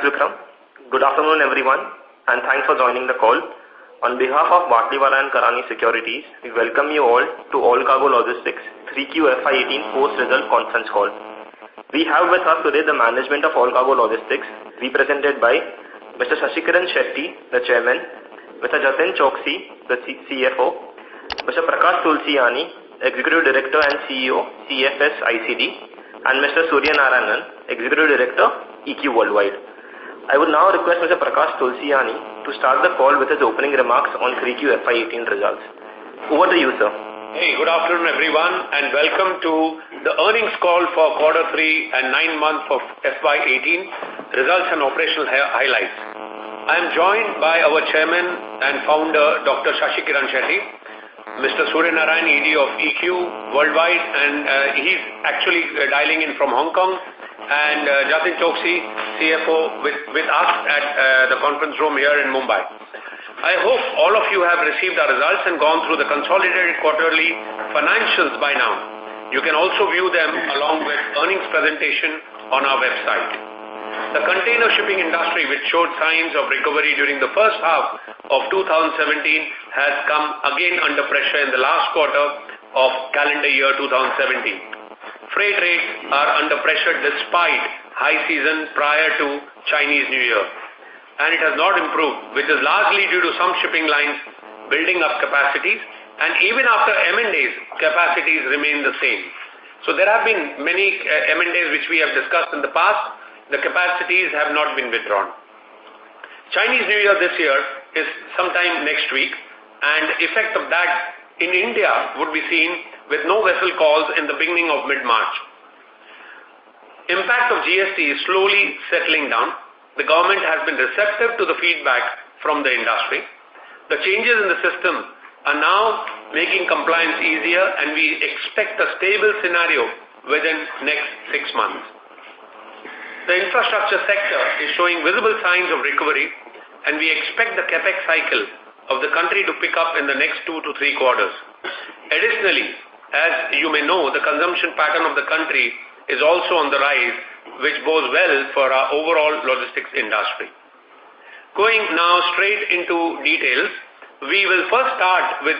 Vikram. Good afternoon, everyone, and thanks for joining the call. On behalf of Batliwala and Karani Securities, we welcome you all to Allcargo Logistics 3Q FY18 post-result conference call. We have with us today the management of Allcargo Logistics, represented by Mr. Shashikiran Shetty, the Chairman, Mr. Jatin Choksi, the CFO, Mr. Prakash Tulsiani, Executive Director and CEO, CFS ICD, and Mr. Surya Narayanan, Executive Director, EQ Worldwide. I would now request Mr. Prakash Tulsiani to start the call with his opening remarks on 3Q FY18 results. Over to you, sir. Hey, good afternoon, everyone, and welcome to the earnings call for Q3 and 9 months of FY18 results and operational highlights. I am joined by our Chairman and Founder, Dr. Shashikiran Shetty, Mr. Surya Narayan, ED of EQ Worldwide, and he's actually dialing in from Hong Kong, and Jatin Choksi, CFO, with us at the conference room here in Mumbai. I hope all of you have received our results and gone through the consolidated quarterly financials by now. You can also view them along with earnings presentation on our website. The container shipping industry, which showed signs of recovery during the first half of 2017, has come again under pressure in the last quarter of calendar year 2017. Freight rates are under pressure despite high season prior to Chinese New Year, and it has not improved, which is largely due to some shipping lines building up capacities, and even after M&As, capacities remain the same. So there have been many M&As which we have discussed in the past. The capacities have not been withdrawn. Chinese New Year this year is sometime next week, and effect of that in India would be seen with no vessel calls in the beginning of mid-March. Impact of GST is slowly settling down. The government has been receptive to the feedback from the industry. The changes in the system are now making compliance easier, and we expect a stable scenario within next 6 months. The infrastructure sector is showing visible signs of recovery, and we expect the capex cycle of the country to pick up in the next 2 to 3 quarters. Additionally, as you may know, the consumption pattern of the country is also on the rise, which bodes well for our overall logistics industry. Going now straight into details, we will first start with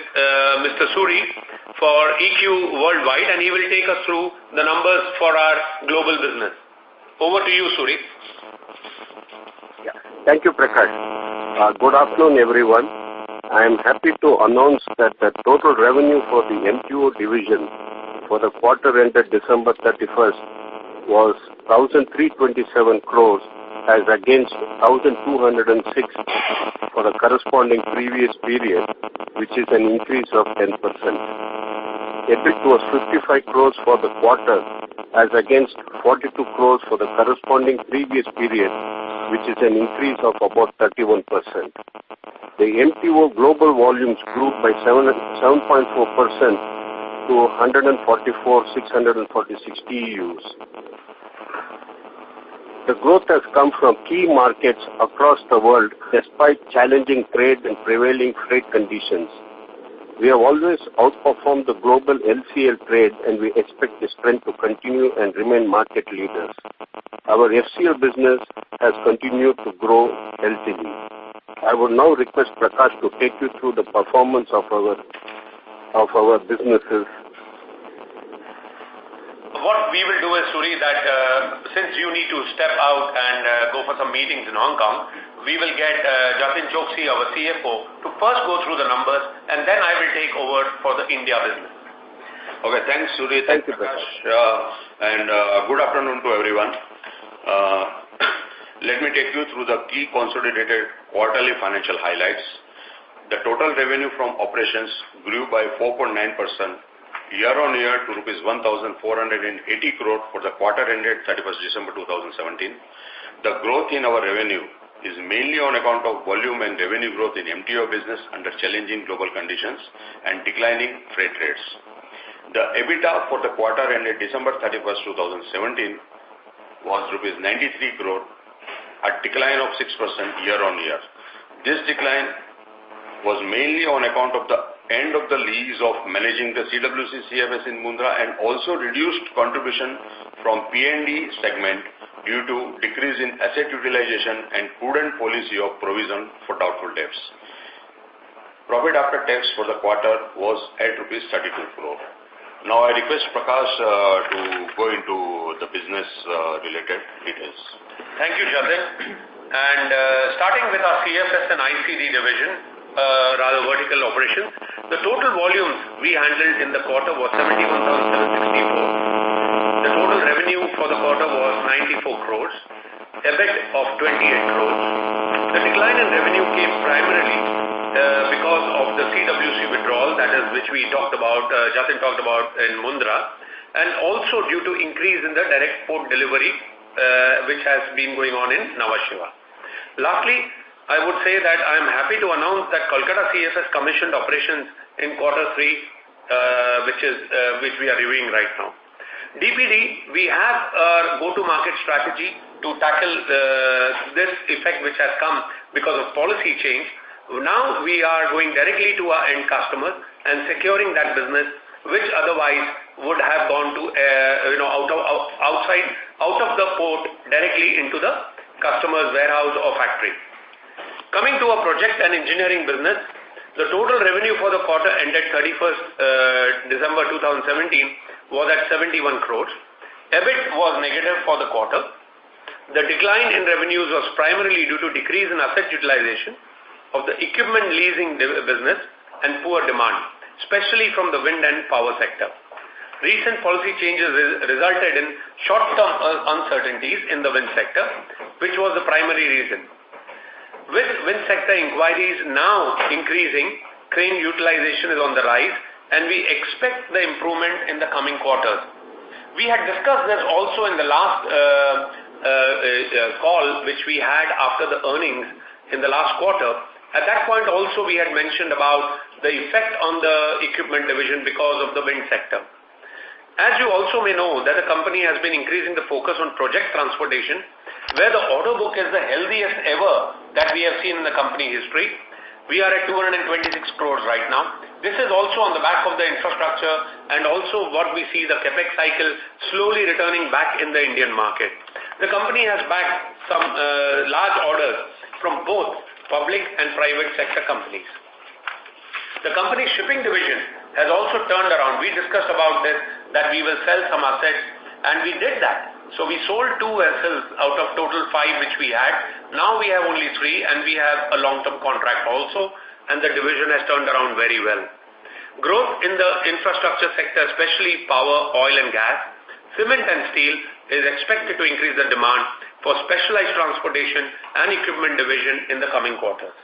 Mr. Suri for EQ Worldwide, and he will take us through the numbers for our global business. Over to you, Suri. Yeah. Thank you, Prakash. Good afternoon, everyone. I am happy to announce that the total revenue for the MTO division for the quarter ended December 31st was 1,327 crores as against 1,206 for the corresponding previous period, which is an increase of 10%. EBIT was 55 crores for the quarter as against 42 crores for the corresponding previous period, which is an increase of about 31%. The MTO global volumes grew by 7.4% to 144,646 TEUs. The growth has come from key markets across the world despite challenging trade and prevailing freight conditions. We have always outperformed the global LCL trade, and we expect this trend to continue and remain market leaders. Our FCL business has continued to grow healthily. I will now request Prakash to take you through the performance of our businesses. What we will do is, Suri, that since you need to step out and go for some meetings in Hong Kong, we will get Jatin Choksi, our CFO, to first go through the numbers, and then I will take over for the India business. Okay, thanks, Suri. Thank you, Prakash. And good afternoon to everyone. Let me take you through the key consolidated quarterly financial highlights. The total revenue from operations grew by 4.9% year-on-year to rupees 1,480 crore for the quarter ended 31st December 2017. The growth in our revenue is mainly on account of volume and revenue growth in MTO business under challenging global conditions and declining freight rates. The EBITDA for the quarter ended December 31st, 2017 was rupees 93 crore, a decline of 6% year-on-year. This decline was mainly on account of the end of the lease of managing the CWC CFS in Mundra and also reduced contribution from P&D segment due to decrease in asset utilization and prudent policy of provision for doubtful debts. Profit after tax for the quarter was at rupees 32 crore. Now I request Prakash to go into the business related details. Thank you, Jatin. And starting with our CFS and ICD division, rather vertical operations, the total volumes we handled in the quarter was 71,764. The total revenue for the quarter was 94 crores, EBIT of 28 crores. The decline in revenue came primarily because of the CWC withdrawal, that is which we talked about, Jatin talked about in Mundra, and also due to increase in the direct port delivery which has been going on in Nhava Sheva. Lastly, I would say that I am happy to announce that Kolkata CFS commissioned operations in quarter 3, which we are reviewing right now. DPD, we have a go-to-market strategy to tackle this effect which has come because of policy change. Now we are going directly to our end customers and securing that business which otherwise would have gone to out of the port directly into the customer's warehouse or factory. Coming to a project and engineering business, the total revenue for the quarter ended 31st December 2017 was at 71 crores. EBIT was negative for the quarter. The decline in revenues was primarily due to decrease in asset utilization of the equipment leasing business and poor demand, especially from the wind and power sector. Recent policy changes resulted in short-term uncertainties in the wind sector, which was the primary reason. With wind sector inquiries now increasing, crane utilization is on the rise, and we expect the improvement in the coming quarters. We had discussed this also in the last call which we had after the earnings in the last quarter. At that point also we had mentioned about the effect on the equipment division because of the wind sector. As you also may know that the company has been increasing the focus on project transportation, where the order book is the healthiest ever that we have seen in the company history. We are at 226 crores right now. This is also on the back of the infrastructure and also what we see the capex cycle slowly returning back in the Indian market. The company has backed some large orders from both public and private sector companies. The company's shipping division has also turned around. We discussed about this, that we will sell some assets, and we did that. So we sold 2 vessels out of total 5 which we had. Now we have only 3, and we have a long-term contract also, and the division has turned around very well. Growth in the infrastructure sector, especially power, oil and gas, cement and steel, is expected to increase the demand for specialized transportation and equipment division in the coming quarters.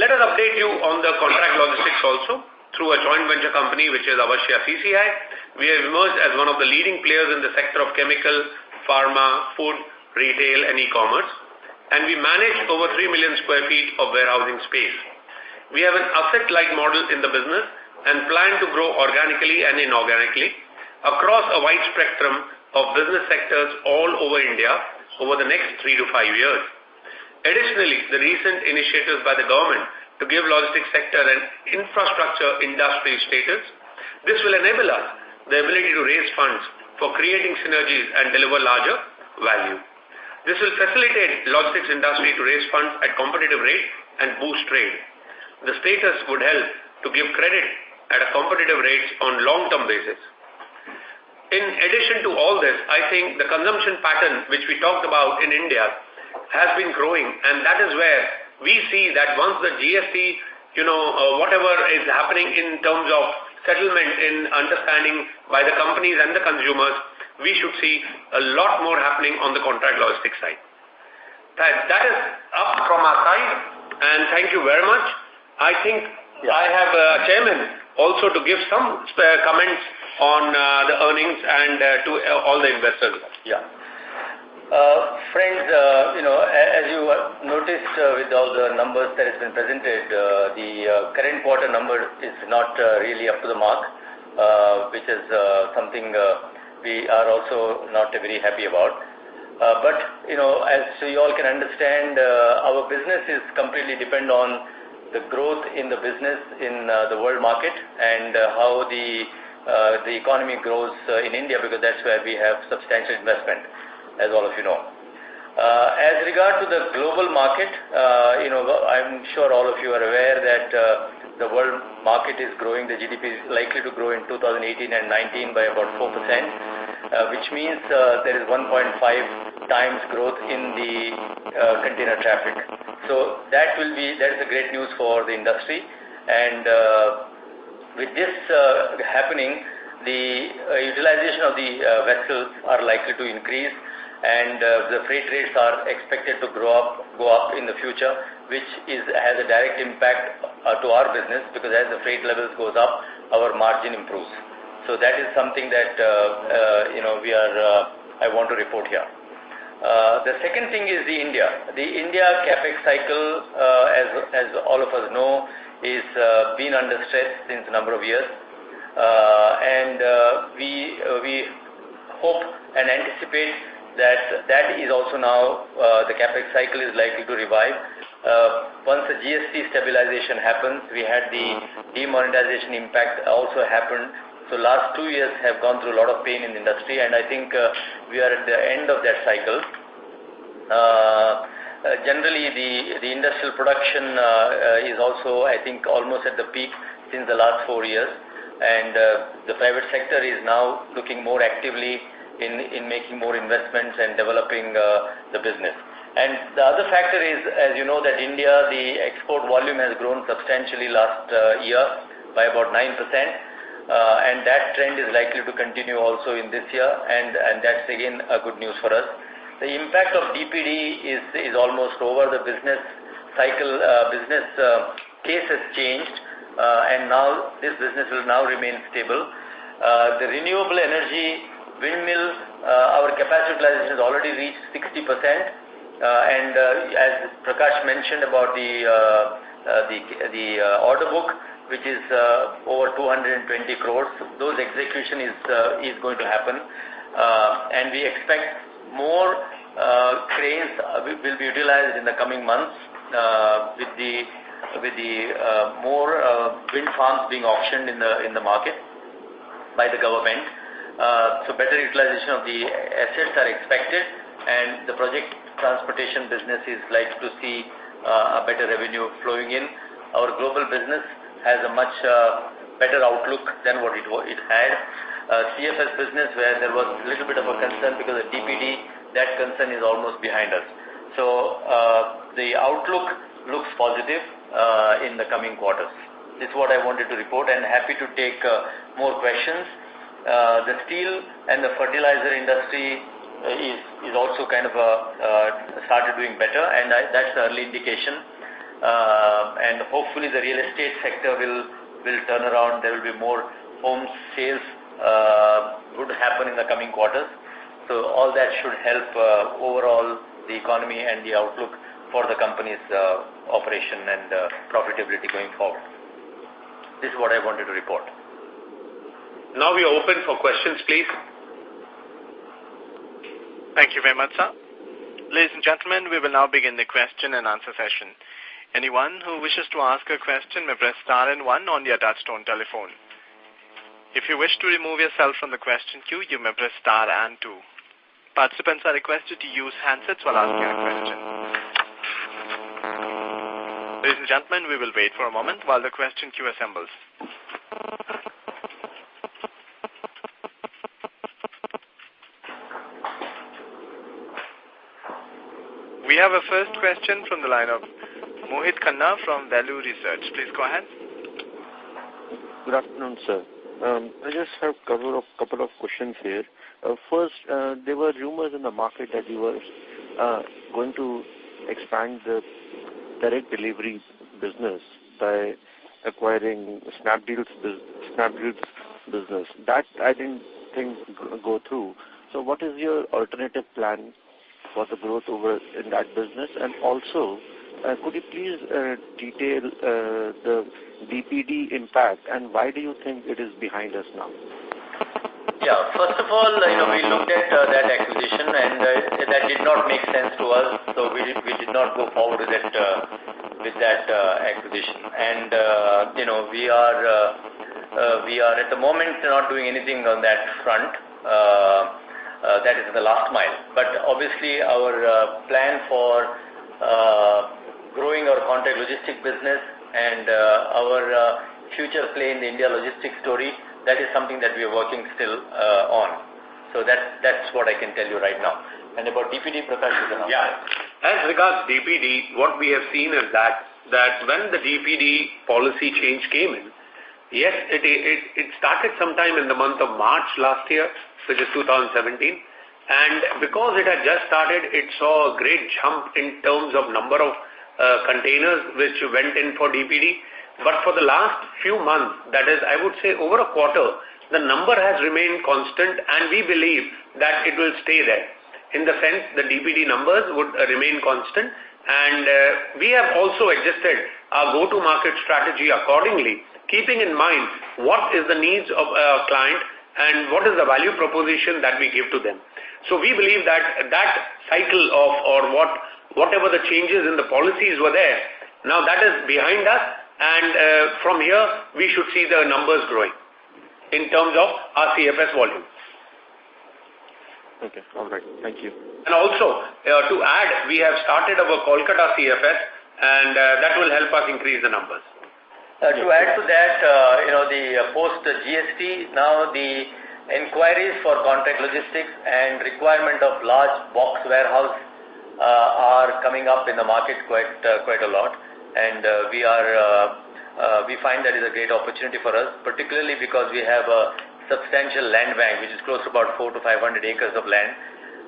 Let us update you on the contract logistics also. Through a joint venture company which is Avashya CCI, we have emerged as one of the leading players in the sector of chemical, pharma, food, retail and e-commerce, and we manage over 3 million square feet of warehousing space. We have an asset-light model in the business and plan to grow organically and inorganically across a wide spectrum of business sectors all over India over the next 3 to 5 years. Additionally, the recent initiatives by the government to give logistics sector an infrastructure industry status, this will enable us the ability to raise funds for creating synergies and deliver larger value. This will facilitate logistics industry to raise funds at competitive rate and boost trade. The status would help to give credit at a competitive rates on long-term basis. In addition to all this, I think the consumption pattern which we talked about in India has been growing, and that is where we see that once the GST, whatever is happening in terms of settlement in understanding by the companies and the consumers, we should see a lot more happening on the contract logistics side. That is up from our side, and thank you very much. I think I have Chairman also to give some comments on the earnings and to all the investors. Yeah. Friends, as you noticed with all the numbers that has been presented, the current quarter number is not really up to the mark, which is something we are also not very happy about. But, as you all can understand, our business is completely dependent on the growth in the business in the world market and how the economy grows in India, because that's where we have substantial investment. as all of you know. As regard to the global market, I'm sure all of you are aware that the world market is growing. The GDP is likely to grow in 2018 and 19 by about 4%, which means there is 1.5 times growth in the container traffic. So that is a great news for the industry. And with this happening, the utilization of the vessels are likely to increase, and the freight rates are expected to go up in the future, which has a direct impact to our business, because as the freight levels goes up, our margin improves. So that is something that I want to report here. The second thing is the India capex cycle, as all of us know, is been under stress since a number of years, and we hope and anticipate that is also now the capex cycle is likely to revive. Once the GST stabilization happens, we had the demonetization impact also happened. So last 2 years have gone through a lot of pain in the industry, and I think we are at the end of that cycle. Generally, the industrial production is also, I think, almost at the peak since the last 4 years, and the private sector is now looking more actively in making more investments and developing the business. And the other factor is, as you know, that India, the export volume has grown substantially last year by about 9%. And that trend is likely to continue also in this year, and that's again a good news for us. The impact of DPD is almost over. The business cycle, case has changed, and now this business will now remain stable. The renewable energy windmill, our capacity utilization has already reached 60%, and as Prakash mentioned about the order book, which is over 220 crores. Those execution is going to happen, and we expect more cranes will be utilized in the coming months with the more wind farms being auctioned in the market by the government. So better utilization of the assets are expected, and the project transportation business is likely to see a better revenue flowing in. Our global business has a much better outlook than what it had. CFS business, where there was a little bit of a concern because of DPD, that concern is almost behind us. So the outlook looks positive in the coming quarters. This is what I wanted to report, and happy to take more questions. The steel and the fertilizer industry is also kind of started doing better, and that's the early indication. And hopefully the real estate sector will turn around. There will be more home sales would happen in the coming quarters. So all that should help overall the economy and the outlook for the company's operation and profitability going forward. This is what I wanted to report. Now we are open for questions, please. Thank you very much, sir. Ladies and gentlemen, we will now begin the question and answer session. Anyone who wishes to ask a question may press star and 1 on their touchtone telephone. If you wish to remove yourself from the question queue, you may press star and 2. Participants are requested to use handsets while asking a question. Ladies and gentlemen, we will wait for a moment while the question queue assembles. We have a first question from the line of Mohit Khanna from Value Research. Please go ahead. Good afternoon, sir. I just have a couple of questions here. First, there were rumors in the market that you were going to expand the direct delivery business by acquiring Snapdeal's business. That I didn't think go through. So what is your alternative plan for the growth over in that business? And also, could you please detail the DPD impact, and why do you think it is behind us now? Yeah, first of all, we looked at that acquisition, and that did not make sense to us, so we did not go forward with that acquisition. And we are at the moment not doing anything on that front. that is the last mile. But obviously our plan for growing our contract logistics business and our future play in the India logistics story, that is something that we are working still on. So that's what I can tell you right now. And about DPD, Prakash is announced. Yeah. As regards DPD, what we have seen is that when the DPD policy change came in, yes, it started sometime in the month of March last year, which is 2017. And because it had just started, it saw a great jump in terms of number of containers which went in for DPD. But for the last few months, that is, I would say over a quarter, the number has remained constant, and we believe that it will stay there. In the sense, the DPD numbers would remain constant, and we have also adjusted our go-to-market strategy accordingly, keeping in mind what is the needs of a client and what is the value proposition that we give to them. So we believe that cycle of whatever the changes in the policies were there, now that is behind us, and from here we should see the numbers growing in terms of our CFS volume. Okay, all right. Thank you. And also, to add, we have started our Kolkata CFS, and that will help us increase the numbers. To add to that, the post-GST, now the inquiries for contract logistics and requirement of large box warehouse are coming up in the market quite a lot, and we find that is a great opportunity for us, particularly because we have a substantial land bank, which is close to about 400 to 500 acres of land,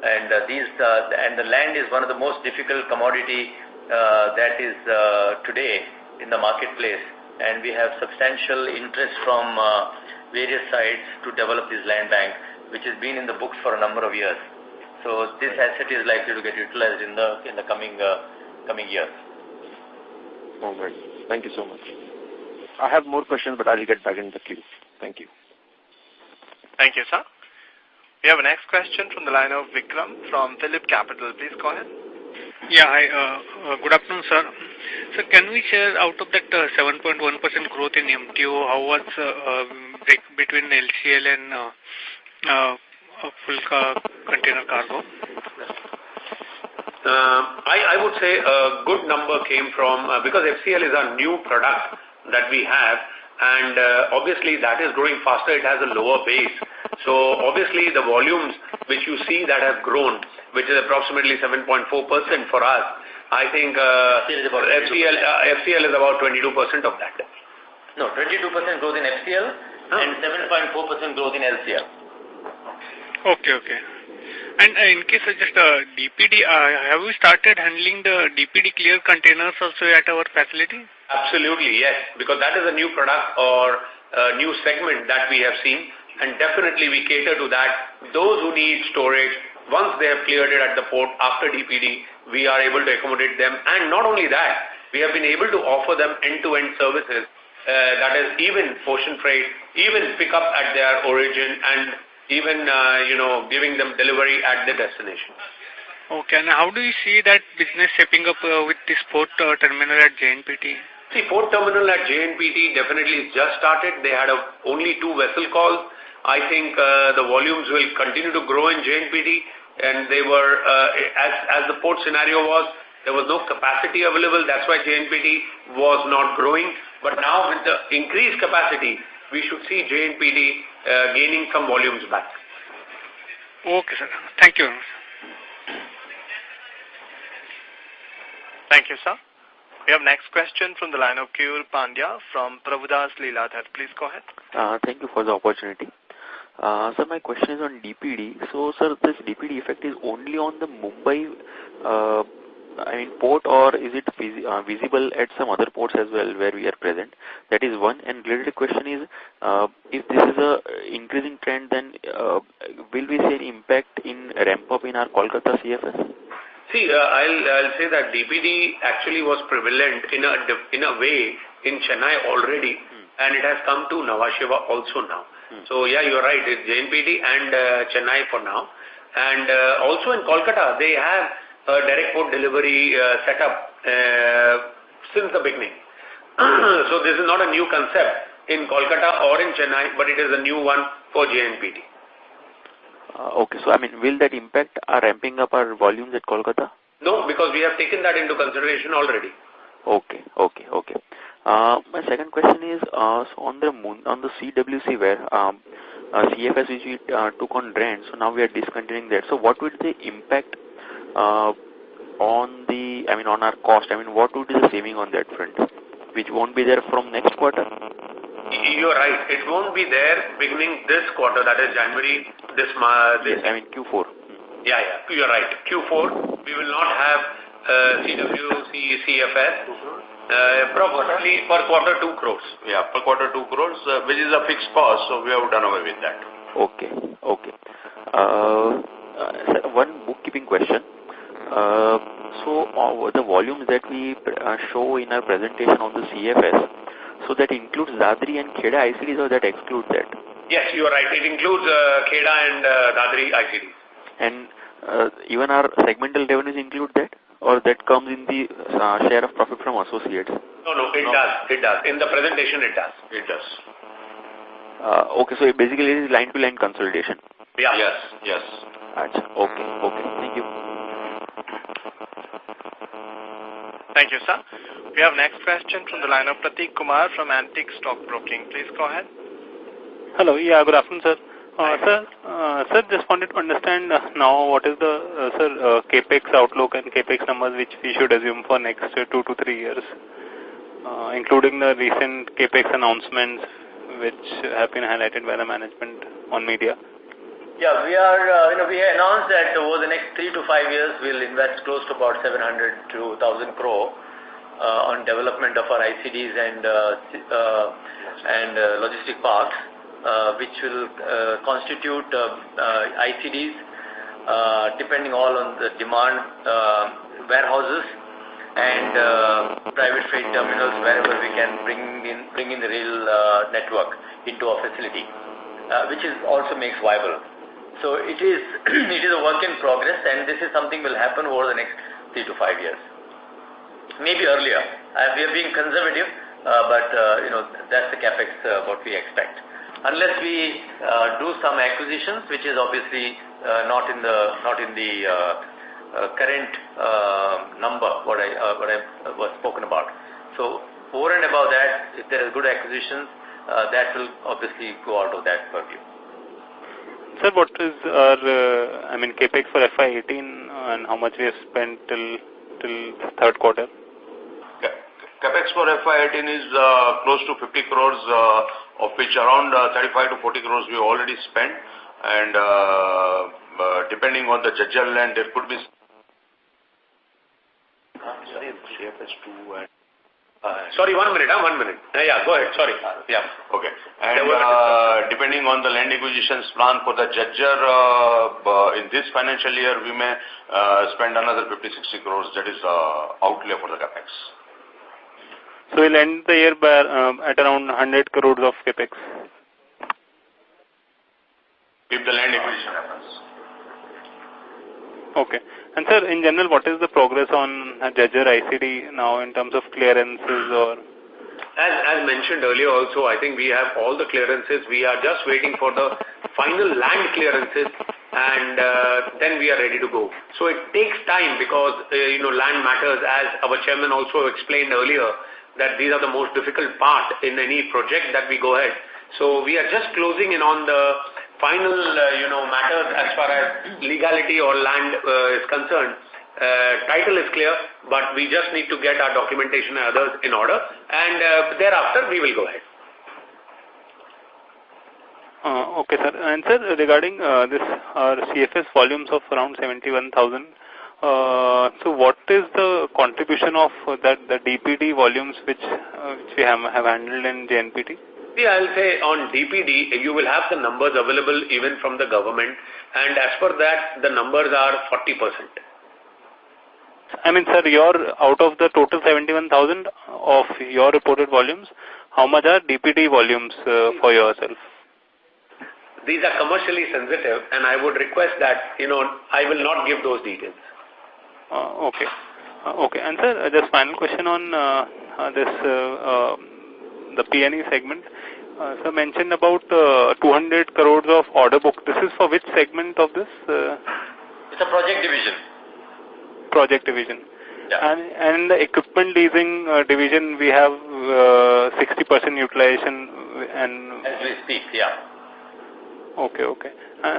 and the land is one of the most difficult commodity that is today in the marketplace, and we have substantial interest from various sides to develop this land bank, which has been in the books for a number of years. So this asset is likely to get utilized in the coming years. All right. Thank you so much. I have more questions, but I'll get back in the queue. Thank you. Thank you, sir. We have a next question from the line of Vikram from Phillip Capital. Please go ahead. Yeah, hi. Good afternoon, sir. So can we share out of that 7.1% growth in MTO, how was break between LCL and full container cargo? I would say a good number came from, because FCL is a new product that we have, and obviously that is growing faster, it has a lower base. So obviously the volumes which you see that have grown, which is approximately 7.4% for us, I think FCL is about 22% of that. No, 22% growth in FCL and 7.4% growth in LCL. Okay. And in case of just DPD, have we started handling the DPD clear containers also at our facility? Absolutely, yes, because that is a new product or a new segment that we have seen, and definitely we cater to that. Those who need storage, once they have cleared it at the port after DPD, we are able to accommodate them. And not only that, we have been able to offer them end-to-end services, that is even ocean freight, even pick up at their origin, and even giving them delivery at the destination. Okay, and how do you see that business shaping up with this port terminal at JNPT? See, port terminal at JNPT definitely just started. They had only 2 vessel calls. I think the volumes will continue to grow in JNPT, and they were, as the port scenario was, there was no capacity available. That's why JNPT was not growing. But now with the increased capacity, we should see JNPT gaining some volumes back. Okay, sir. Thank you. Thank you, sir. We have next question from the line of Keyur Pandya from Prabhudas Lilladher. Please go ahead. Thank you for the opportunity. Sir, my question is on DPD. So, sir, this DPD effect is only on the Mumbai port, or is it visible at some other ports as well where we are present? That is one. And related question is, if this is a increasing trend, then will we see an impact in ramp up in our Kolkata CFS? See, I'll say that DPD actually was prevalent in a way in Chennai already, and it has come to Nhava Sheva also now. So yeah, you're right. It's JNPT and Chennai for now, and also in Kolkata they have a direct port delivery set up since the beginning. So this is not a new concept in Kolkata or in Chennai, but it is a new one for JNPT. Okay, so I mean, will that impact our ramping up our volumes at Kolkata? No, because we have taken that into consideration already. Okay. My second question is so on the CWC where CFS which we took on rent, so now we are discontinuing that. So what would the impact on our cost? I mean, what would be the saving on that front, which won't be there from next quarter? You're right. It won't be there beginning this quarter, that is January, this month. Yes, I mean Q4. Yeah, you're right. Q4, we will not have CWC, CFS, approximately per quarter 2 crores. Yeah, per quarter 2 crores, which is a fixed cost, so we have done away with that. Okay. Sir, one bookkeeping question. So the volumes that we show in our presentation on the CFS, so that includes Dadri and Kheda ICDs or that excludes that? Yes, you are right. It includes Kheda and Dadri ICDs. And even our segmental revenues include that? Or that comes in the share of profit from associates? No, it does. In the presentation, it does. It does. Okay, so basically it is line-to-line consolidation? Yeah. Yes. Achha. Okay. Thank you. Thank you, sir. We have next question from the line of Prateek Kumar from Antique Stock Broking. Please go ahead. Hello. Yeah, good afternoon, sir. Sir, just wanted to understand now what is the capex outlook and capex numbers which we should assume for next 2 to 3 years, including the recent capex announcements which have been highlighted by the management on media. Yeah, we are, we announced that over the next 3 to 5 years, we'll invest close to about 700 to 1,000 crore on development of our ICDs and logistic parks, which will constitute ICDs, depending all on the demand, warehouses and private freight terminals wherever we can bring in the rail network into our facility, which is also makes viable. So it is a work in progress, and this is something will happen over the next 3 to 5 years, maybe earlier. We are being conservative, but that's the capex what we expect, unless we do some acquisitions, which is obviously not in the current number what I was spoken about. So over and above that, if there is good acquisitions, that will obviously go out of that purview. Sir, what is our capex for FY18 and how much we have spent till third quarter? Capex for FY18 is close to 50 crores, of which around 35 to 40 crores we already spent, and depending on the Jajjal land, there could be Sorry, 1 minute. Yeah, go ahead. Sorry. Yeah. Okay. And depending on the land acquisitions plan for the Jajjar, in this financial year, we may spend another 50-60 crores. That is outlay for the capex. So we'll end the year by, at around 100 crores of capex. If the land acquisition happens. Okay. And sir, in general, what is the progress on Jajjar ICD now in terms of clearances or? As mentioned earlier also, I think we have all the clearances. We are just waiting for the final land clearances, and then we are ready to go. So it takes time because, land matters, as our chairman also explained earlier, that these are the most difficult part in any project that we go ahead. So we are just closing in on the final, matters as far as legality or land is concerned. Title is clear, but we just need to get our documentation and others in order, and thereafter we will go ahead. Okay, sir. And sir, regarding this our CFS volumes of around 71,000, so what is the contribution of the DPD volumes which we have handled in JNPT? Yeah, I'll say on DPD, you will have the numbers available even from the government, and as per that, the numbers are 40%. I mean, sir, out of the total 71,000 of your reported volumes, how much are DPD volumes for yourself? These are commercially sensitive, and I would request that, I will not give those details. Okay. Okay. And sir, just final question on the P&E segment. Sir mentioned about 200 crores of order book. This is for which segment of this? It's a project division. Project division. Yeah. And the equipment leasing division, we have 60% utilization. And as we speak, yeah. Okay.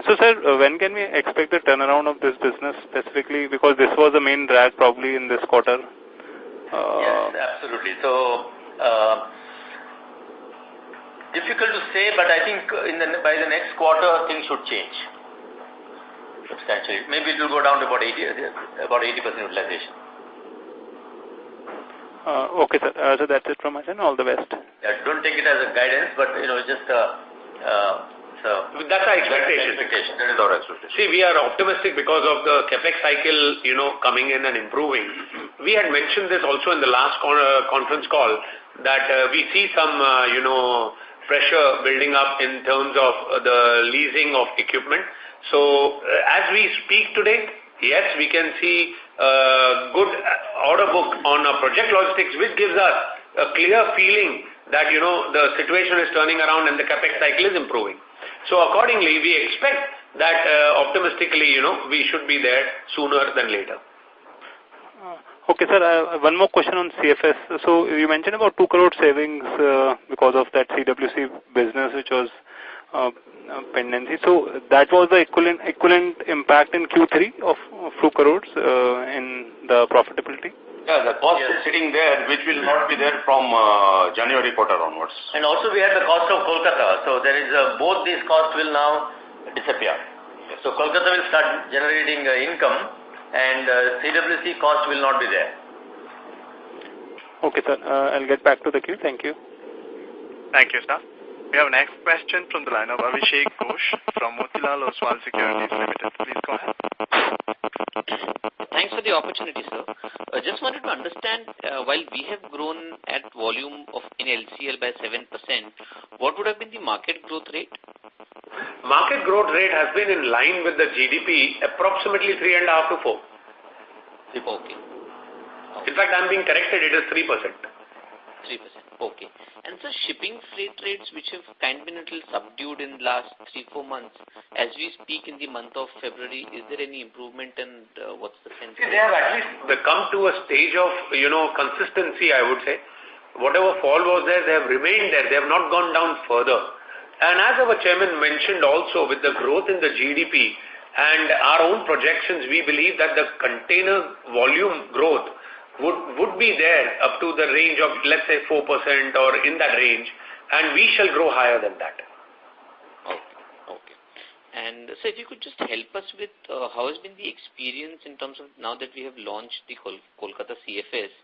So, sir, when can we expect the turnaround of this business specifically? Because this was the main drag probably in this quarter. Yes, absolutely. So, difficult to say, but I think by the next quarter, things should change substantially. Maybe it will go down to about 80% utilization. Okay, sir. So that's it from my side. All the best. Yeah, don't take it as a guidance, but just that's our expectation. That is our expectation. See, we are optimistic because of the capex cycle, coming in and improving. We had mentioned this also in the last conference call that we see some, pressure building up in terms of the leasing of equipment. So, as we speak today, yes, we can see good order book on a project logistics, which gives us a clear feeling that, the situation is turning around and the capex cycle is improving. So, accordingly, we expect that optimistically, we should be there sooner than later. Okay, sir. One more question on CFS. So, you mentioned about 2 crore savings because of that CWC business, which was pendency. So, that was the equivalent impact in Q3 of 2 crores in the profitability? Yeah, the cost is sitting there, which will not be there from January quarter onwards. And also we had the cost of Kolkata. So there is both these costs will now disappear. Yes. So Kolkata will start generating income and CWC cost will not be there. Okay, sir. I'll get back to the queue. Thank you. Thank you, sir. We have next question from the line of Abhishek Ghosh from Motilal Oswal Securities Limited. Please go ahead. Thanks for the opportunity, sir. I just wanted to understand, while we have grown at volume in LCL by 7%, what would have been the market growth rate? Market growth rate has been in line with the GDP, approximately 3.5 to 4. Okay. In fact, I'm being corrected, it is 3%. 3%. Okay. And so shipping freight rates, which have kind of been a little subdued in the last 3-4 months, as we speak in the month of February, is there any improvement and what's the sense? See, they have at least come to a stage of, consistency, I would say. Whatever fall was there, they have remained there. They have not gone down further. And as our chairman mentioned also, with the growth in the GDP and our own projections, we believe that the container volume growth would be there up to the range of, let's say, 4% or in that range, and we shall grow higher than that. Okay. And so if you could just help us with how has been the experience in terms of now that we have launched the Kolkata CFS,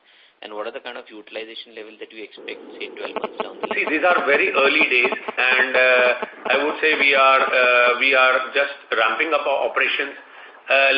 and what are the kind of utilization level that you expect, say, 12 months down the line? See, these are very early days, and I would say we are just ramping up our operations.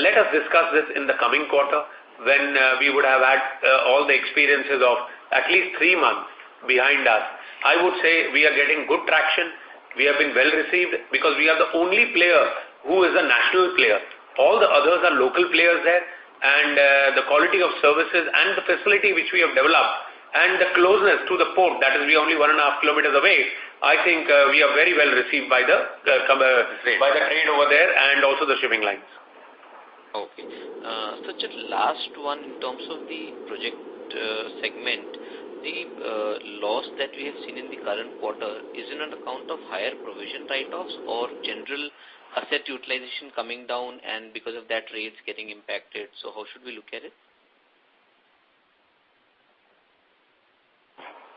Let us discuss this in the coming quarter, when we would have had all the experiences of at least 3 months behind us. I would say we are getting good traction. We have been well received because we are the only player who is a national player. All the others are local players there, and the quality of services and the facility which we have developed and the closeness to the port, that is we are only 1.5 kilometers away, I think we are very well received by the trade over there and also the shipping lines. Okay. So just last one in terms of the project segment, the loss that we have seen in the current quarter, is it on account of higher provision write-offs or general asset utilization coming down and because of that rates getting impacted? So how should we look at it?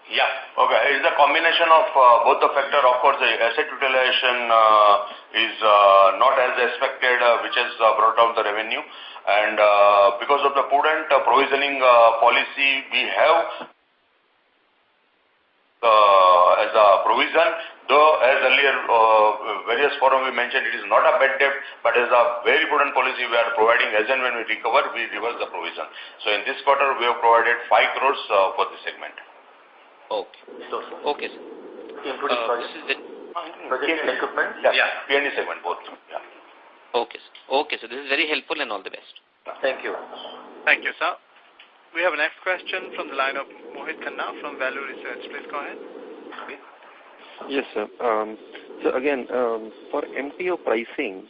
Yeah, okay. It's a combination of both the factor. Of course, the asset utilization is not as expected, which has brought down the revenue. And because of the prudent provisioning policy, we have as a provision, though as earlier various forum we mentioned, it is not a bad debt, but as a very prudent policy we are providing as and when we recover, we reverse the provision. So in this quarter, we have provided 5 crores for this segment. Okay. Okay, sir. Including project and equipment? Yeah. P&E segment, both. Yeah. Okay, sir. Okay, so this is very helpful and all the best. Thank you. Thank you, sir. We have a next question from the line of Mohit Khanna from Value Research. Please go ahead. Yes, sir. So again, for MTO pricing,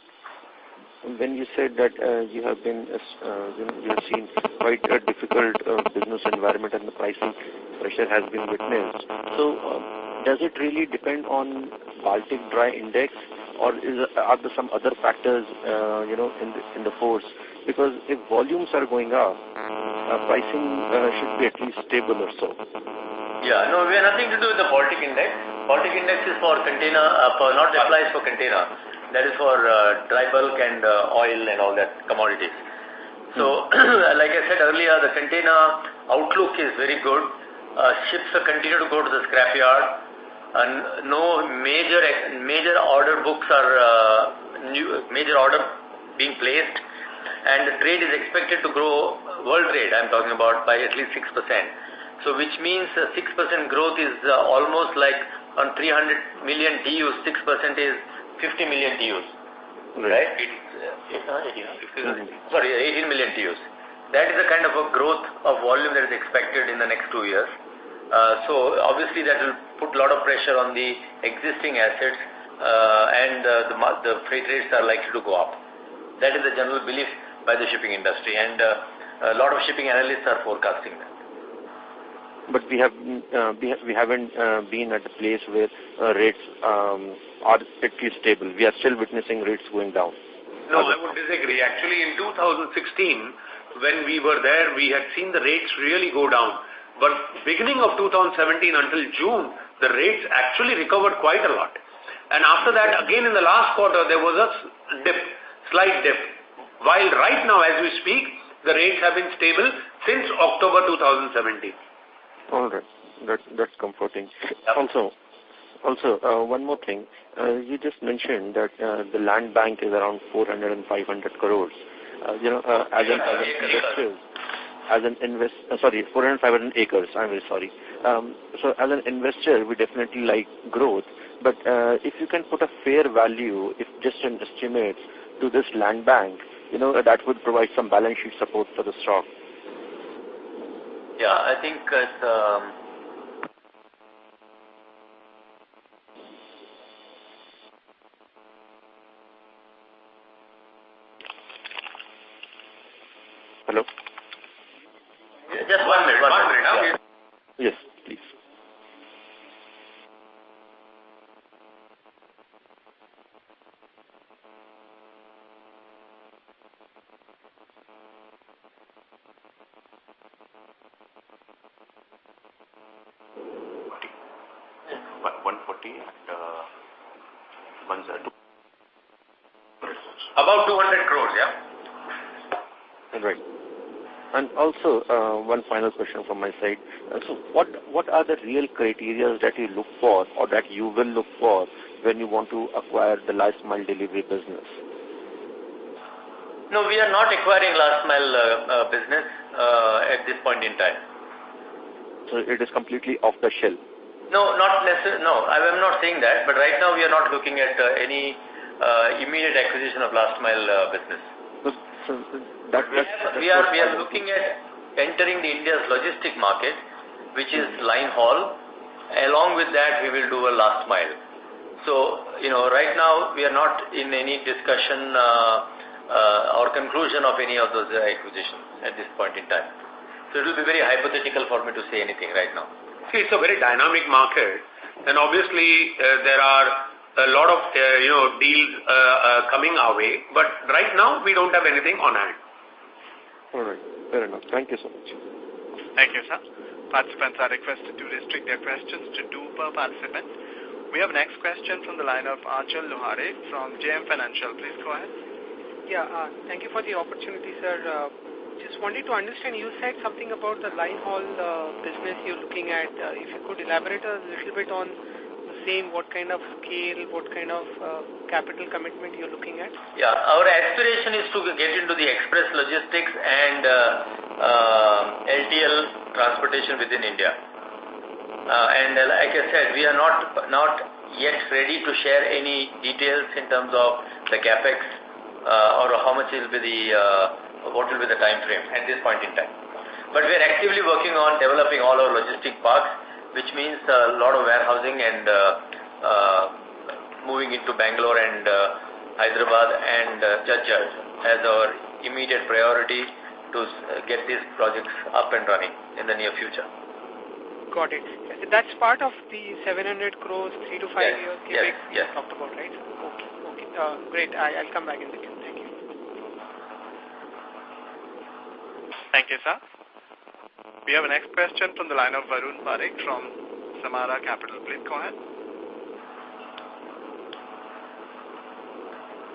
when you said that you have been, you have seen quite a difficult business environment and the pricing pressure has been witnessed. So does it really depend on Baltic Dry Index, or are there some other factors, in the force? Because if volumes are going up, pricing should be at least stable or so. Yeah, no, we have nothing to do with the Baltic Index. Baltic Index is for container, not applies for container. That is for dry bulk and oil and all that commodities. So, like I said earlier, the container outlook is very good. Ships continue to go to the scrapyard, and no major order books are major order being placed, and the trade is expected to grow. World trade, I'm talking about, by at least 6%. So, which means 6% growth is almost like on 300 million TUs, 6% is 50 million TUs, right? 18 million TUs. That is the kind of a growth of volume that is expected in the next 2 years. So obviously that will put a lot of pressure on the existing assets, and the freight rates are likely to go up. That is the general belief by the shipping industry, and a lot of shipping analysts are forecasting that. But we haven't been at a place where rates are strictly stable. We are still witnessing rates going down. No, I would disagree. Actually, in 2016, when we were there, we had seen the rates really go down. But beginning of 2017 until June, the rates actually recovered quite a lot. And after that, again in the last quarter, there was a slight dip. While right now, as we speak, the rates have been stable since October 2017. All right, that's comforting. Also, one more thing. You just mentioned that the land bank is around 400 and 500 crores. As an investor, 400 500 acres. I'm very sorry. So as an investor, we definitely like growth. But if you can put a fair value, if just an estimate to this land bank, that would provide some balance sheet support for the stock. Yeah, I think it's. Hello? Just 1 minute. Yeah. Yes, please. About 200 crores, yeah. Right. And also, one final question from my side. So what are the real criteria that you look for, or that you will look for, when you want to acquire the last mile delivery business? No, we are not acquiring last mile business at this point in time. So it is completely off the shelf? No, not necessarily. No, I am not saying that. But right now we are not looking at any immediate acquisition of last mile business. So we are looking at entering the India's logistic market, which is line haul. Along with that, we will do a last mile. So, right now we are not in any discussion or conclusion of any of those acquisitions at this point in time. So it will be very hypothetical for me to say anything right now. See, it's a very dynamic market, and obviously there are a lot of deals coming our way, but right now we don't have anything on hand. All right, fair enough. Thank you so much. Thank you, sir. Participants are requested to restrict their questions to 2 per participant. We have next question from the line of Achal Lohare from JM Financial. Please go ahead. Yeah, thank you for the opportunity, sir. Just wanted to understand, you said something about the line haul business you're looking at. If you could elaborate a little bit on the same, what kind of scale, what kind of capital commitment you're looking at? Yeah, our aspiration is to get into the express logistics and LTL transportation within India. And like I said, we are not yet ready to share any details in terms of the capex or how much will be the what will be the time frame at this point in time. But we are actively working on developing all our logistic parks, which means a lot of warehousing and moving into Bangalore and Hyderabad and Jajjad as our immediate priority to get these projects up and running in the near future. Got it. That's part of the 700 crores, 3 to 5 years CapEx you talked about, right? Okay. Great. I'll come back in the queue. Thank you. Thank you, sir. We have a next question from the line of Varun Parekh from Samara Capital. Please go ahead.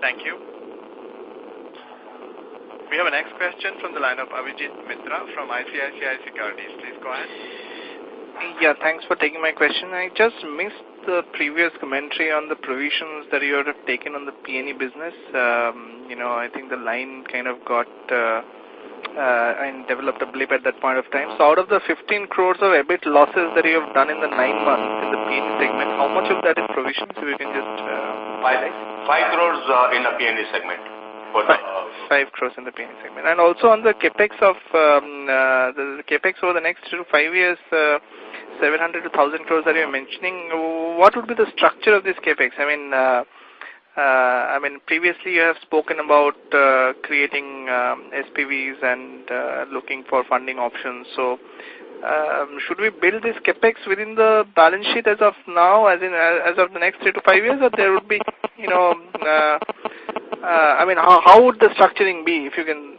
Thank you. We have a next question from the line of Abhijit Mitra from ICICI Securities. Please go ahead. Yeah, thanks for taking my question. I just missed the previous commentary on the provisions that you have taken on the P&E business. I think the line kind of got and developed a blip at that point of time. So out of the 15 crores of EBIT losses that you have done in the 9 months in the P&E segment, how much of that is provisions? So we can just highlight. 5 crores in the P&E segment. 5 crores in the P&E segment. And also on the capex of the capex over the next 2 to 5 years, 700 to 1,000 crores that you're mentioning, what would be the structure of this capex? I mean, previously you have spoken about creating SPVs and looking for funding options. So, should we build this capex within the balance sheet as of now, as of the next 3 to 5 years, or there would be, how would the structuring be, if you can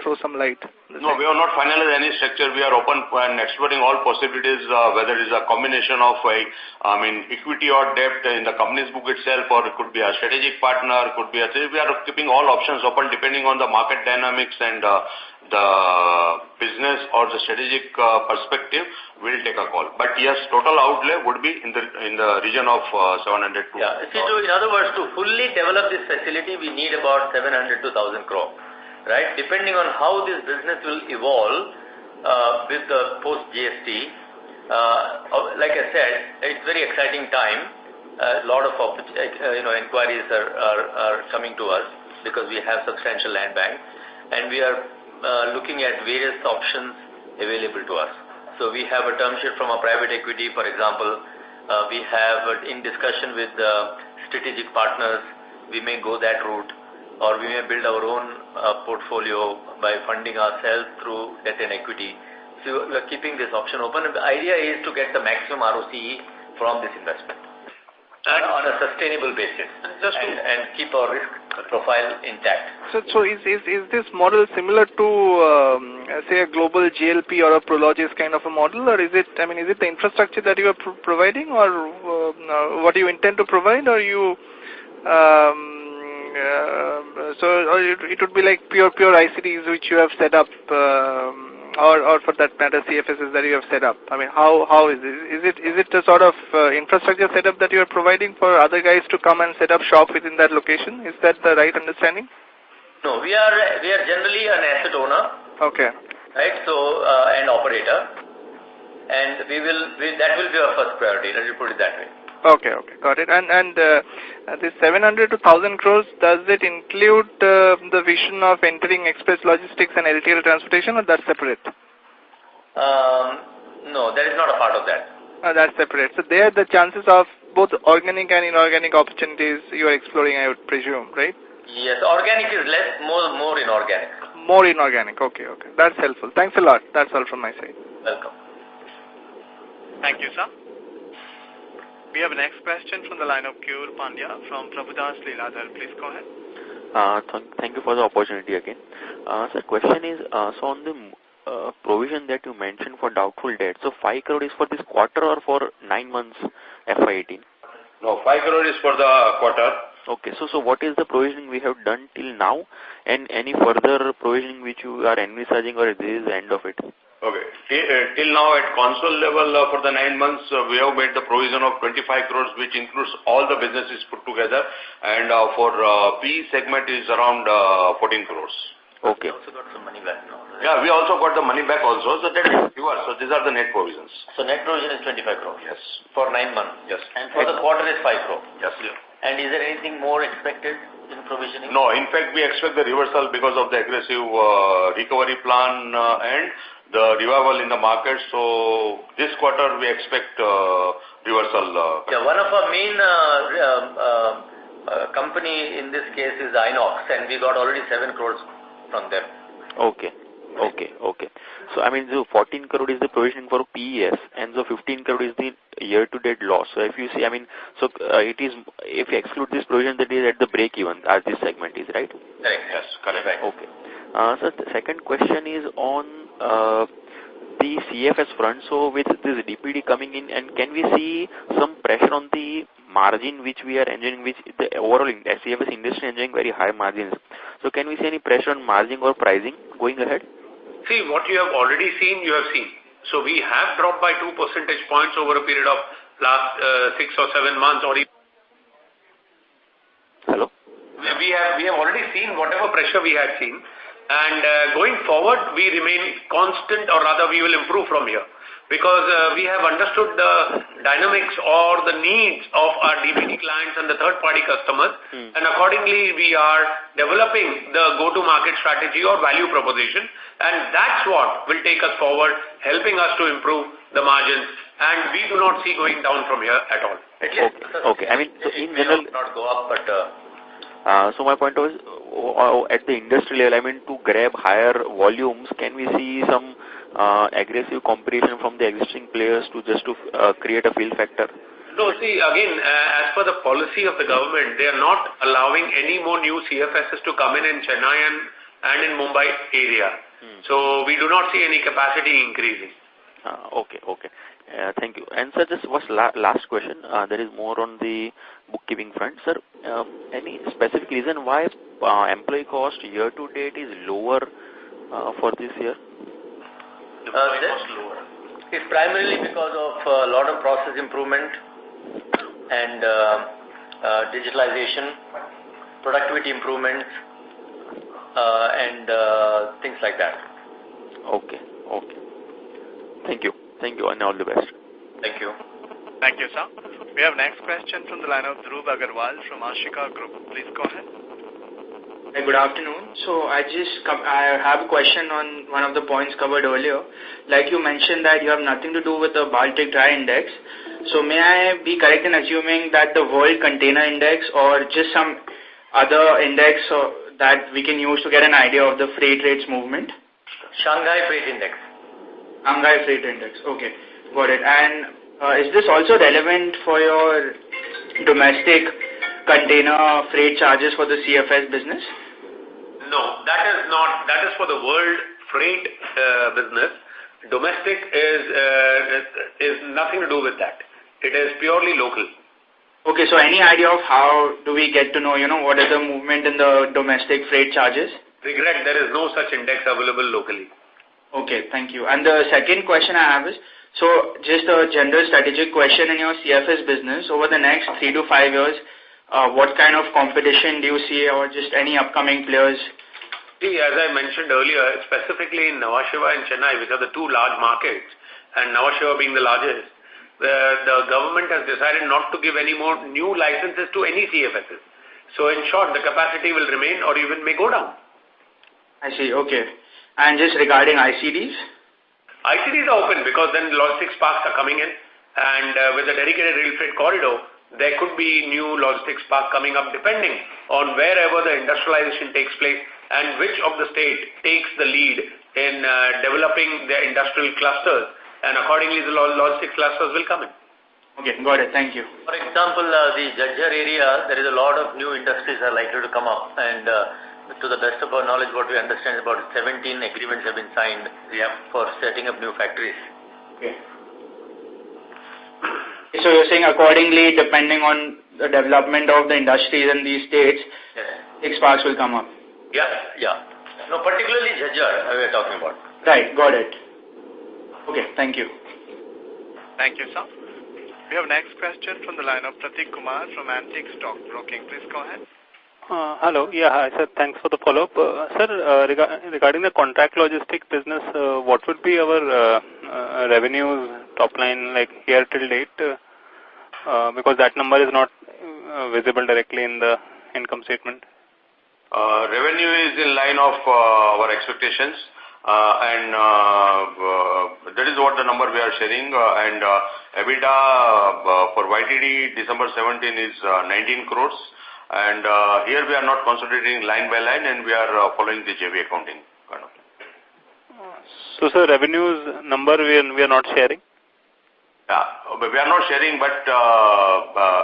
throw some light? No, we have not finalized any structure. We are open and exploring all possibilities, whether it is a combination of equity or debt in the company's book itself, or it could be a strategic partner, we are keeping all options open depending on the market dynamics and the business or the strategic perspective. We'll take a call. But yes, total outlay would be in the region of 700 to... Yeah, in other words, to fully develop this facility, we need about 700 to 1,000 crore. Right? Depending on how this business will evolve with the post-GST, like I said, it's very exciting time. A lot of inquiries are coming to us because we have substantial land bank, and we are looking at various options available to us. So we have a term sheet from a private equity, for example. We have in discussion with strategic partners. We may go that route, or we may build our own portfolio by funding ourselves through debt and equity. So we are keeping this option open. And the idea is to get the maximum ROCE from this investment on a sustainable basis and keep our risk profile intact. So is this model similar to, say, a global GLP or a Prologis kind of a model, or is it the infrastructure that you are providing, or what do you intend to provide, or you... or it would be like pure ICTs which you have set up, or for that matter CFSs that you have set up. How is it? Is it a sort of infrastructure setup that you are providing for other guys to come and set up shop within that location? Is that the right understanding? No, we are generally an asset owner. Okay. Right. So and operator, and that will be our first priority. Let me put it that way. Okay, got it. And this 700 to 1,000 crores, does it include the vision of entering express logistics and LTL transportation, or that's separate? No, that is not a part of that. That's separate. So there the chances of both organic and inorganic opportunities you are exploring, I would presume, right? Yes, organic is less, more inorganic. More inorganic, okay. That's helpful. Thanks a lot. That's all from my side. Welcome. Thank you, sir. We have a next question from the line of Keyur Pandya from Prabhudas Lilladher. Please go ahead. Thank you for the opportunity again. So question is, so on the provision that you mentioned for doubtful debt, so 5 crore is for this quarter or for 9 months FY18? No, 5 crore is for the quarter. Okay, so what is the provisioning we have done till now, and any further provisioning which you are envisaging, or this is the end of it? Okay. Till now at console level for the 9 months, we have made the provision of 25 crores, which includes all the businesses put together, and for P segment is around 14 crores. Okay. We also got some money back now. Right? Yeah, we also got the money back also, so that is yours. So these are the net provisions. So net provision is 25 crores? Yes. For 9 months? Yes. And for the quarter is 5 crores? Yes. And is there anything more expected in provisioning? No, in fact we expect the reversal because of the aggressive recovery plan and the revival in the market. So this quarter we expect reversal. One of our main company in this case is Inox, and we got already 7 crores from them. Okay. So, I mean, so 14 crore is the provisioning for PES, and so 15 crore is the year-to-date loss. So, if you see, I mean, so it is, if you exclude this provision, that is at the break-even, as this segment is, right? Correct. Yes, correct. Okay. So, the second question is on the CFS front. So, with this DPD coming in, and can we see some pressure on the margin which we are enjoying, which the overall CFS industry enjoying very high margins? So, can we see any pressure on margin or pricing going ahead? See, what you have already seen, you have seen. So we have dropped by 2 percentage points over a period of last 6 or 7 months. Or even Hello? We have already seen whatever pressure we had seen. And going forward, we remain constant, or rather we will improve from here. Because we have understood the dynamics or the needs of our DPD clients and the third-party customers, and accordingly we are developing the go-to-market strategy or value proposition, and that's what will take us forward, helping us to improve the margins, and we do not see going down from here at all. Okay. I mean, so in general, not go up, but so my point was, at the industry level, I mean, to grab higher volumes, can we see some aggressive competition from the existing players to create a fill factor? No, see, again, as per the policy of the government, they are not allowing any more new CFSs to come in Chennai and in Mumbai area. So we do not see any capacity increasing. Okay. Thank you. And sir, just was last question. There is more on the bookkeeping front. Sir, any specific reason why employee cost year to date is lower for this year? It's primarily because of a lot of process improvement and digitalization, productivity improvements, and things like that. Okay. Thank you, and all the best. Thank you. Thank you, sir. We have next question from the line of Dhruv Agarwal from Ashika Group. Please go ahead. Hi, good afternoon. So I have a question on one of the points covered earlier. Like you mentioned that you have nothing to do with the Baltic Dry Index. So may I be correct in assuming that the World Container Index or just some other index that we can use to get an idea of the freight rates movement? Shanghai Freight Index. Shanghai Freight Index. Okay, got it. And is this also relevant for your domestic container freight charges for the CFS business? No, that is not. That is for the world freight business. Domestic is nothing to do with that. It is purely local. Okay, so any idea of how do we get to know, what is the movement in the domestic freight charges? Regret, there is no such index available locally. Okay, thank you. And the second question I have is, so just a general strategic question in your CFS business, over the next 3 to 5 years, what kind of competition do you see, or just any upcoming players? See, as I mentioned earlier, specifically in Nhava Sheva and Chennai, which are the two large markets, and Nhava Sheva being the largest, the government has decided not to give any more new licenses to any CFSs. So in short, the capacity will remain or even may go down. I see, okay. And just regarding ICDs? ICDs are open because then logistics parks are coming in, and with the dedicated rail freight corridor, there could be new logistics park coming up depending on wherever the industrialization takes place and which of the state takes the lead in developing their industrial clusters, and accordingly the logistics clusters will come in. Okay, got it. Thank you. For example, the Jhajjar area, there is a lot of new industries are likely to come up, and to the best of our knowledge, what we understand is about 17 agreements have been signed for setting up new factories. Okay. So you're saying accordingly, depending on the development of the industries in these states, six parks will come up? Yeah. No, particularly Jhajjar, we are talking about. Right, got it. Okay, thank you. Thank you, sir. We have next question from the line of Pratik Kumar from Antique Stock Broking. Please go ahead. Hello. Yeah, hi, sir. Thanks for the follow-up. Sir, regarding the contract logistics business, what would be our revenues top line like here till date? Because that number is not visible directly in the income statement. Revenue is in line of our expectations. and that is what the number we are sharing. And EBITDA for YTD December 17 is 19 crores. And here we are not concentrating line by line, and we are following the JV accounting kind of. So, sir, revenues number we are not sharing? Yeah, we are not sharing, but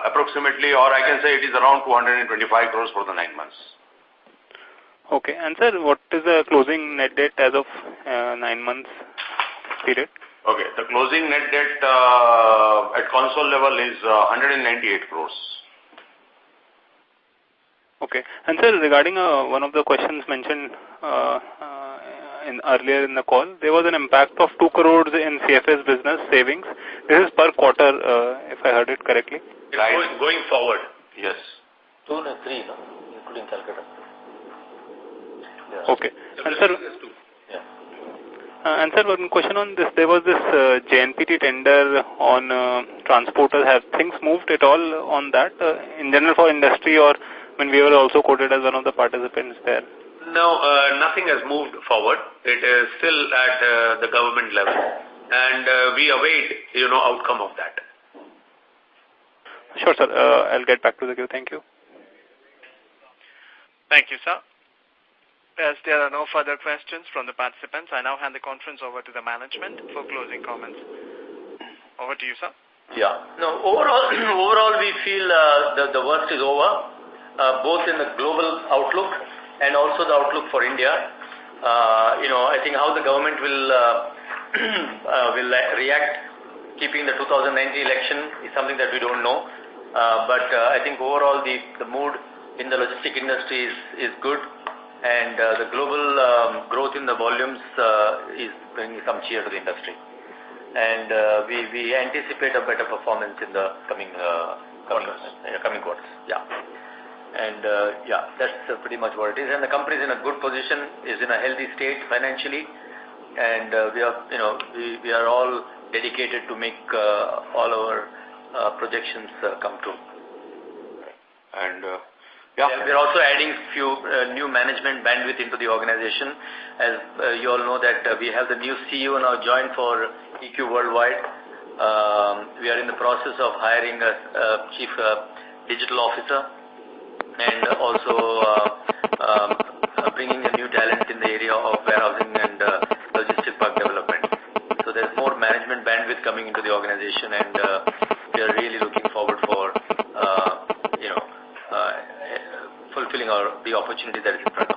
approximately, or I can say it is around 225 crores for the 9 months. Okay. And, sir, what is the closing net debt as of 9 months period? Okay. The closing net debt at console level is 198 crores. Okay. And, sir, regarding one of the questions mentioned earlier in the call, there was an impact of 2 crores in CFS business savings. This is per quarter, if I heard it correctly. Right. Going forward. Yes. 2 and 3, no? Including Calcutta. Yeah. Okay. And, sir, and sir, one question on this. There was this JNPT tender on transporters. Have things moved at all on that in general for industry, or when we were also quoted as one of the participants there? No, nothing has moved forward. It is still at the government level, and we await, outcome of that. Sure, sir. I'll get back to the queue. Thank you. Thank you, sir. As there are no further questions from the participants, I now hand the conference over to the management for closing comments. Over to you, sir. Yeah. No, overall we feel the worst is over, both in the global outlook and also the outlook for India. I think how the government will react, keeping the 2019 election is something that we don't know. But I think overall the mood in the logistic industry is good, and the global growth in the volumes is bringing some cheer to the industry. And we anticipate a better performance in the coming quarters. Yeah. And that's pretty much what it is. And the company is in a good position, is in a healthy state financially, and we are all dedicated to make all our projections come true. And we are also adding few new management bandwidth into the organization. As you all know that we have the new CEO now joined for EQ Worldwide. We are in the process of hiring a chief digital officer, and also bringing a new talent in the area of warehousing and logistic park development. So there's more management bandwidth coming into the organization, and we are really looking forward for fulfilling the opportunity that is in front of us.